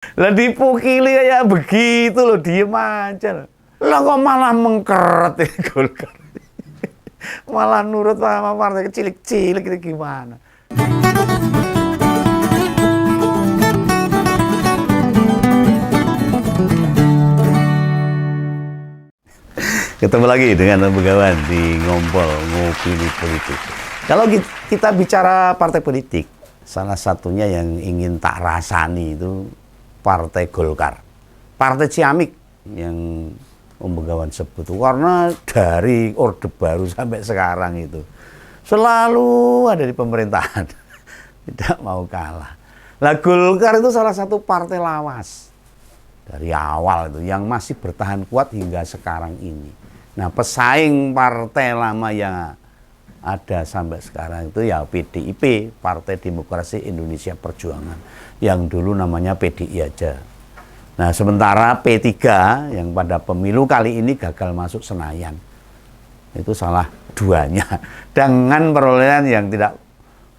Lah dipukili kayak begitu loh, diem aja loh. Lah kok malah mengkeret ya Golkar. Malah nurut sama partai kecil-kecil itu gimana? Ketemu lagi dengan Begawan di Ngompol Ngopini Politik. Kalau kita bicara partai politik, salah satunya yang ingin tak rasani itu Partai Golkar. Partai Ciamik yang Om Begawan sebut. Karena dari Orde Baru sampai sekarang itu selalu ada di pemerintahan. Tidak mau kalah. Nah, Golkar itu salah satu partai lawas dari awal itu yang masih bertahan kuat hingga sekarang ini. Nah, pesaing partai lama yang ada sampai sekarang itu ya PDIP, Partai Demokrasi Indonesia Perjuangan, yang dulu namanya PDI aja. Nah, sementara P3 yang pada pemilu kali ini gagal masuk Senayan. Itu salah duanya. Dengan perolehan yang tidak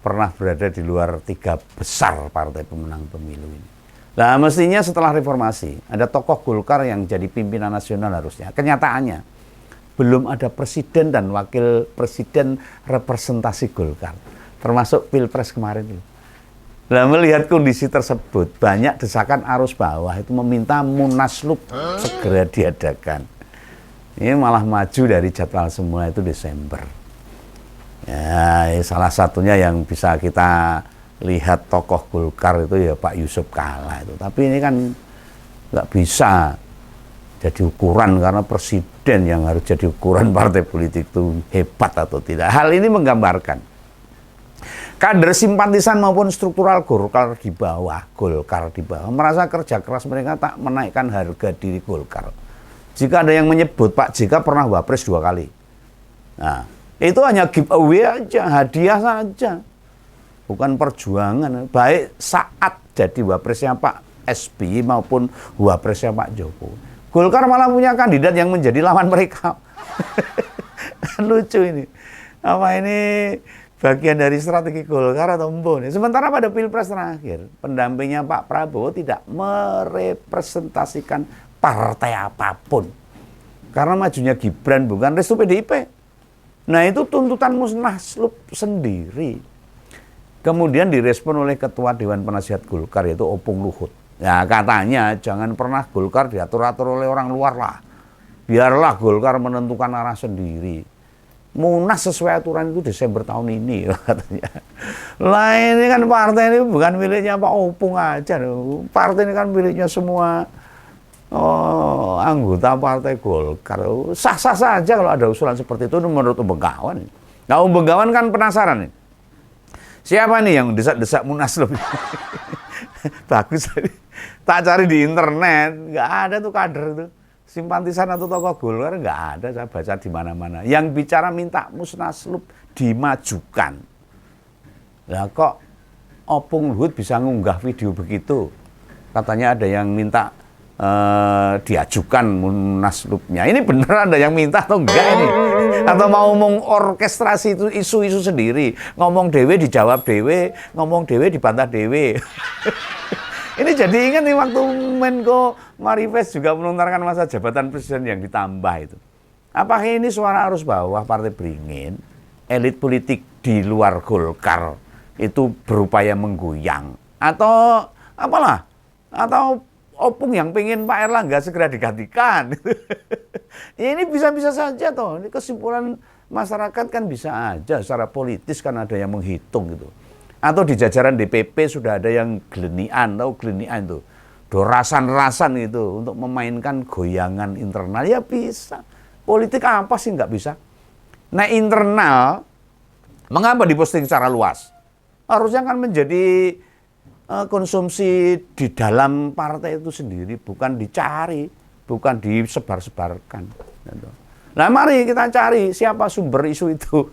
pernah berada di luar 3 besar partai pemenang pemilu ini. Nah, mestinya setelah reformasi, ada tokoh Golkar yang jadi pimpinan nasional harusnya. Kenyataannya, belum ada presiden dan wakil presiden representasi Golkar, termasuk Pilpres kemarin itu. Nah, melihat kondisi tersebut, banyak desakan arus bawah itu meminta Munaslup segera diadakan. Ini malah maju dari jadwal semula itu Desember. Ya, salah satunya yang bisa kita lihat tokoh Golkar itu ya Pak Yusuf Kalla itu. Tapi ini kan nggak bisa jadi ukuran, karena presiden yang harus jadi ukuran partai politik itu hebat atau tidak. Hal ini menggambarkan kader simpatisan maupun struktural Golkar di bawah merasa kerja keras mereka tak menaikkan harga diri Golkar. Jika ada yang menyebut Pak JK pernah wapres 2 kali, nah itu hanya giveaway aja, hadiah saja, bukan perjuangan. Baik saat jadi wapresnya Pak SBY maupun wapresnya Pak Jokowi, Golkar malah punya kandidat yang menjadi lawan mereka. Lucu ini. Apa ini bagian dari strategi Golkar atau mbon? Sementara pada Pilpres terakhir, pendampingnya Pak Prabowo tidak merepresentasikan partai apapun. Karena majunya Gibran bukan restu PDIP. Nah, itu tuntutan Munaslup sendiri. Kemudian direspon oleh Ketua Dewan Penasihat Golkar, yaitu Opung Luhut. Ya, katanya jangan pernah Golkar diatur-atur oleh orang luar lah. Biarlah Golkar menentukan arah sendiri. Munas sesuai aturan itu Desember tahun ini, katanya. Lah, ini kan partai ini bukan miliknya Pak Opung aja. Partai ini kan miliknya semua anggota partai Golkar. Sah-sah saja kalau ada usulan seperti itu menurut Om Begawan. Nah, Om Begawan kan penasaran nih. Siapa nih yang desak-desak Munaslup? Bagus. Tak cari di internet, nggak ada tuh kader itu. Simpatisan atau tokoh Golkar nggak ada, saya baca di mana-mana. Yang bicara minta Munaslup dimajukan. Lah kok Opung Luhut bisa ngunggah video begitu? Katanya ada yang minta diajukan Munaslupnya. Ini bener ada yang minta atau enggak ini? Atau mau mengorkestrasi itu isu-isu sendiri? Ngomong dewe dijawab dewe, ngomong dewe dibantah dewe. Ini jadi ingat nih waktu Menko Marifest juga melontarkan masa jabatan presiden yang ditambah itu. Apakah ini suara arus bawah Partai Beringin, elit politik di luar Golkar itu berupaya menggoyang? Atau apalah? Atau Opung yang pengen Pak Erlangga segera digantikan? Ini bisa-bisa saja toh. Ini kesimpulan masyarakat kan bisa aja, secara politis kan ada yang menghitung gitu. Atau di jajaran DPP sudah ada yang gelenian, tahu gelenian itu, dorasan-rasan itu untuk memainkan goyangan internal, ya bisa. Politik apa sih nggak bisa? Nah, internal mengapa diposting secara luas? Harusnya kan menjadi konsumsi di dalam partai itu sendiri, bukan dicari, bukan disebar-sebarkan. Nah, mari kita cari siapa sumber isu itu.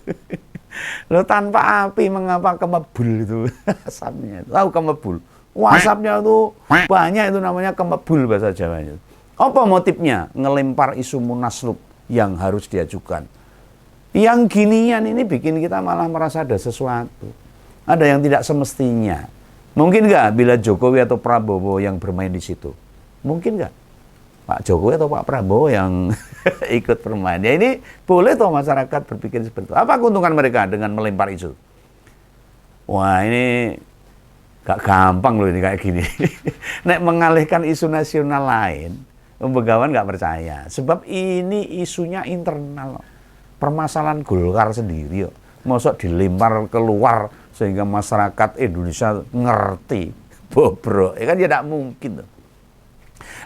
Loh, tanpa api mengapa kemebul itu asapnya? Tahu kemebul? Asapnya itu banyak, itu namanya kemebul bahasa Jawanya. Apa motifnya ngelempar isu Munaslup yang harus diajukan? Yang ginian ini bikin kita malah merasa ada sesuatu. Ada yang tidak semestinya. Mungkin nggak bila Jokowi atau Prabowo yang bermain di situ? Mungkin nggak? Pak Jokowi atau Pak Prabowo yang ikut bermain? Ya ini boleh toh masyarakat berpikir seperti itu. Apa keuntungan mereka dengan melempar isu? Wah ini gak gampang loh ini kayak gini. Nek mengalihkan isu nasional lain, Begawan nggak percaya. Sebab ini isunya internal. Permasalahan Golkar sendiri. Mosok dilempar keluar sehingga masyarakat Indonesia ngerti. Bobrok. Ya kan ya tidak mungkin.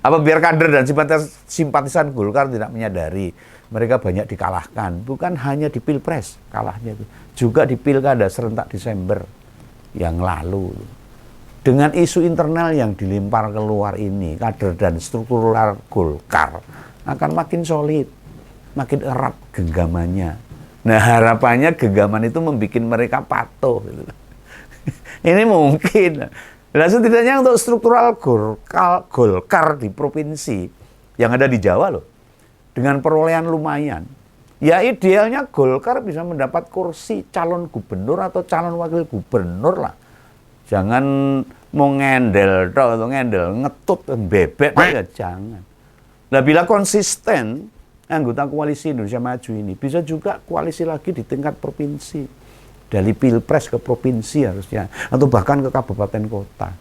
Apa biar kader dan simpatisan Golkar tidak menyadari mereka banyak dikalahkan. Bukan hanya di Pilpres kalahnya itu. Juga di Pilkada serentak Desember yang lalu. Dengan isu internal yang dilempar keluar ini, kader dan struktural Golkar akan makin solid, makin erat genggamannya. Nah harapannya genggaman itu membuat mereka patuh. Gitu. Ini mungkin. Nah setidaknya untuk struktural Golkar di provinsi yang ada di Jawa loh, dengan perolehan lumayan, ya idealnya Golkar bisa mendapat kursi calon gubernur atau calon wakil gubernur lah. Jangan mau ngendel atau ngendel ngetut bebek ya jangan. Nah bila konsisten anggota koalisi Indonesia Maju ini bisa juga koalisi lagi di tingkat provinsi, dari pilpres ke provinsi harusnya, atau bahkan ke kabupaten kota.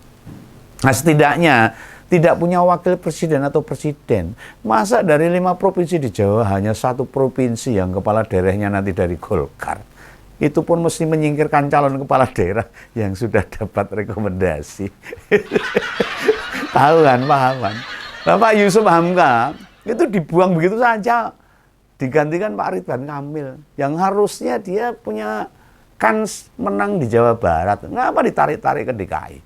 Nah setidaknya tidak punya wakil presiden atau presiden, masa dari 5 provinsi di Jawa hanya 1 provinsi yang kepala daerahnya nanti dari Golkar. Itu pun mesti menyingkirkan calon kepala daerah yang sudah dapat rekomendasi. Tahu kan, paham kan? Bapak Yusuf Hamka itu dibuang begitu saja, digantikan Pak Ridwan Kamil yang harusnya dia punya kans menang di Jawa Barat. Ngapa ditarik-tarik ke DKI?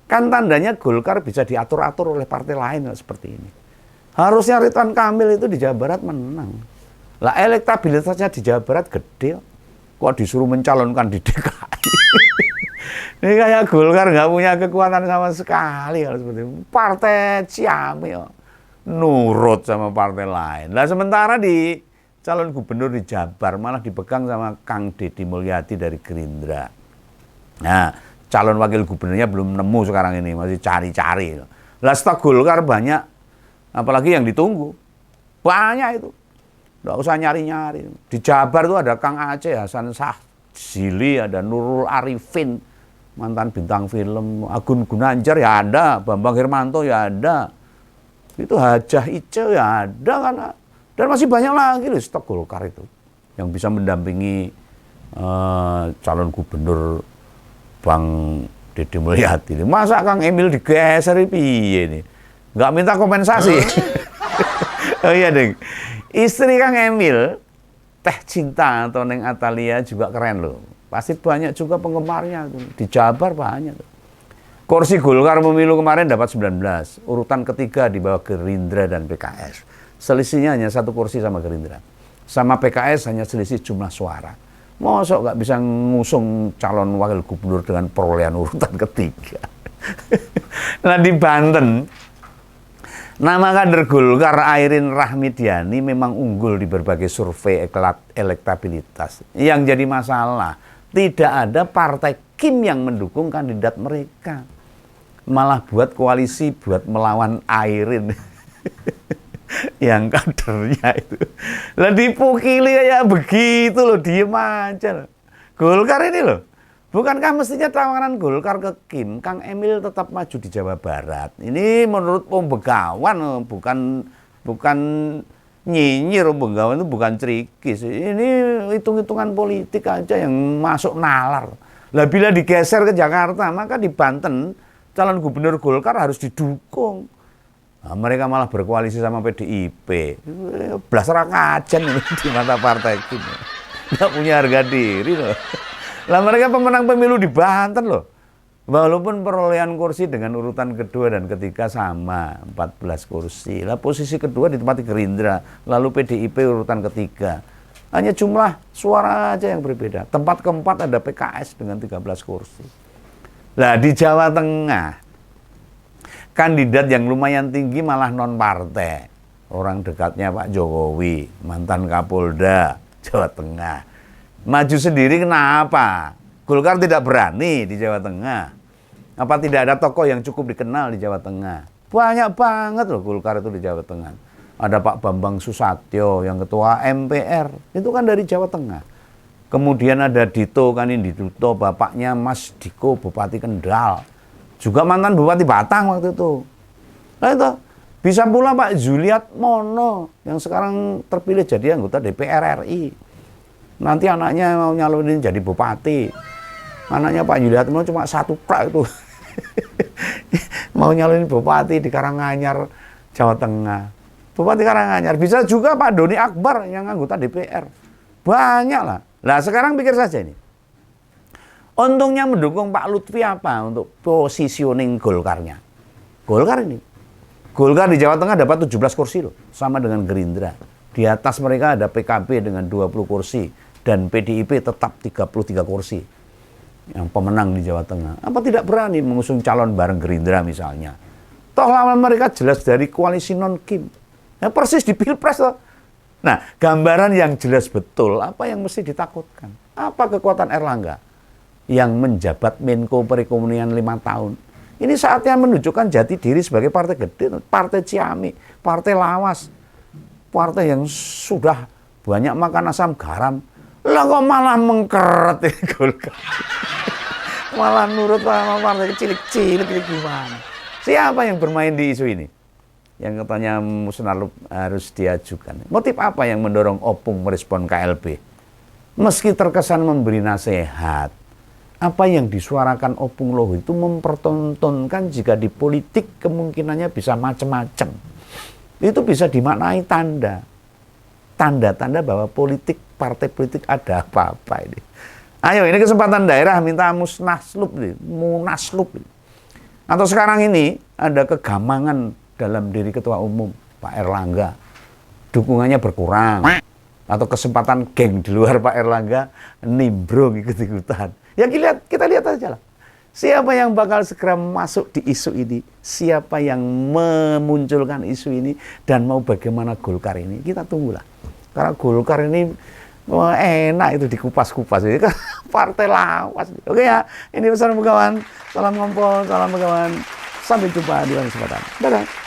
Kan tandanya Golkar bisa diatur-atur oleh partai lain seperti ini. Harusnya Ridwan Kamil itu di Jawa Barat menang. Lah elektabilitasnya di Jawa Barat gede. Kok disuruh mencalonkan di DKI? Ini kayak Golkar nggak punya kekuatan sama sekali kalau seperti itu. Partai Ciamil nurut sama partai lain. Nah sementara di calon gubernur di Jabar malah dipegang sama Kang Deddy Mulyadi dari Gerindra. Nah calon wakil gubernurnya belum nemu sekarang ini, masih cari-cari. Lah stok Golkar banyak, apalagi yang ditunggu. Banyak itu. Nggak usah nyari-nyari. Di Jabar itu ada Kang Aceh, Hasan Sadzili, ada Nurul Arifin, mantan bintang film, Agun Gunanjar ya ada, Bambang Hermanto ya ada, itu Hajah Ice ya ada kan, dan masih banyak lagi loh stok Golkar itu yang bisa mendampingi calon gubernur Bang Deddy Mulyadi. Masa Kang Emil digeser piye nih? Nggak minta kompensasi? Oh iya deng. Istri Kang Emil, Teh Cinta atau Neng Atalia juga keren loh. Pasti banyak juga penggemarnya. Di Jabar banyak. Kursi Golkar pemilu kemarin dapat 19. Urutan ketiga di bawah Gerindra dan PKS. Selisihnya hanya 1 kursi sama Gerindra. Sama PKS hanya selisih jumlah suara. Mosok nggak bisa ngusung calon wakil gubernur dengan perolehan urutan ketiga. Nah di Banten, nama kader Golkar Airin Rahmidiani memang unggul di berbagai survei elektabilitas. Yang jadi masalah, tidak ada partai Kim yang mendukung kandidat mereka. Malah buat koalisi buat melawan Airin. Yang kadernya itu. Lah dipukili kayak begitu loh, diem aja loh. Golkar ini loh. Bukankah mestinya tawaran Golkar ke Kim, Kang Emil tetap maju di Jawa Barat? Ini menurut Om Begawan, bukan nyinyir. Om Begawan itu bukan cerikis. Ini hitung-hitungan politik aja yang masuk nalar. Lah bila digeser ke Jakarta, maka di Banten calon gubernur Golkar harus didukung. Nah, mereka malah berkoalisi sama PDIP. Belas rakajan di mata partai Kim. Nggak punya harga diri loh. Lah mereka pemenang pemilu di Banten loh. Walaupun perolehan kursi dengan urutan kedua dan ketiga sama, 14 kursi. Lah posisi kedua ditempati Gerindra, lalu PDIP urutan ketiga. Hanya jumlah suara aja yang berbeda. Tempat keempat ada PKS dengan 13 kursi. Lah di Jawa Tengah, kandidat yang lumayan tinggi malah non partai. Orang dekatnya Pak Jokowi, mantan Kapolda Jawa Tengah. Maju sendiri kenapa? Golkar tidak berani di Jawa Tengah. Apa tidak ada tokoh yang cukup dikenal di Jawa Tengah? Banyak banget loh Golkar itu di Jawa Tengah. Ada Pak Bambang Susatyo yang ketua MPR, itu kan dari Jawa Tengah. Kemudian ada Dito Kanindito, bapaknya Mas Diko, Bupati Kendal. Juga mantan Bupati Batang waktu itu. Nah itu, bisa pula Pak Juliat Mono, yang sekarang terpilih jadi anggota DPR RI. Nanti anaknya mau nyalonin jadi bupati. Anaknya Pak Juliat Mono cuma satu prak itu. Mau nyalonin bupati di Karanganyar, Jawa Tengah. Bupati Karanganyar. Bisa juga Pak Doni Akbar yang anggota DPR. Banyak lah. Nah sekarang pikir saja ini. Untungnya mendukung Pak Lutfi apa untuk positioning Golkarnya? Golkar ini. Golkar di Jawa Tengah dapat 17 kursi loh. Sama dengan Gerindra. Di atas mereka ada PKB dengan 20 kursi. Dan PDIP tetap 33 kursi. Yang pemenang di Jawa Tengah. Apa tidak berani mengusung calon bareng Gerindra misalnya? Toh lawan mereka jelas dari koalisi non-Kim. Ya persis di Pilpres loh. Nah, gambaran yang jelas betul apa yang mesti ditakutkan. Apa kekuatan Erlangga yang menjabat Menko Perekonomian 5 tahun. Ini saatnya menunjukkan jati diri sebagai partai gede, partai ciamik, partai lawas, partai yang sudah banyak makan asam garam. Lah kok malah mengkeret Golkar. Malah nurut sama partai kecil-kecil gimana. Siapa yang bermain di isu ini? Yang katanya musnah harus diajukan. Motif apa yang mendorong Opung merespon KLB? Meski terkesan memberi nasihat, apa yang disuarakan Opung Loho itu mempertontonkan jika di politik kemungkinannya bisa macam-macam. Itu bisa dimaknai tanda-tanda bahwa partai politik ada apa-apa ini. Ayo, ini kesempatan daerah minta munaslup. Atau sekarang ini ada kegamangan dalam diri Ketua Umum Pak Erlangga. Dukungannya berkurang. Atau kesempatan geng di luar Pak Erlangga nimbrung ikut-ikutan. Ya kita lihat aja lah. Siapa yang bakal segera masuk di isu ini? Siapa yang memunculkan isu ini? Dan mau bagaimana Golkar ini? Kita tunggulah. Karena Golkar ini enak itu dikupas-kupas. Ini kan partai lawas. Oke ya, ini pesan Begawan. Salam ngompol, salam Begawan. Sampai jumpa di lain kesempatan. Dadah.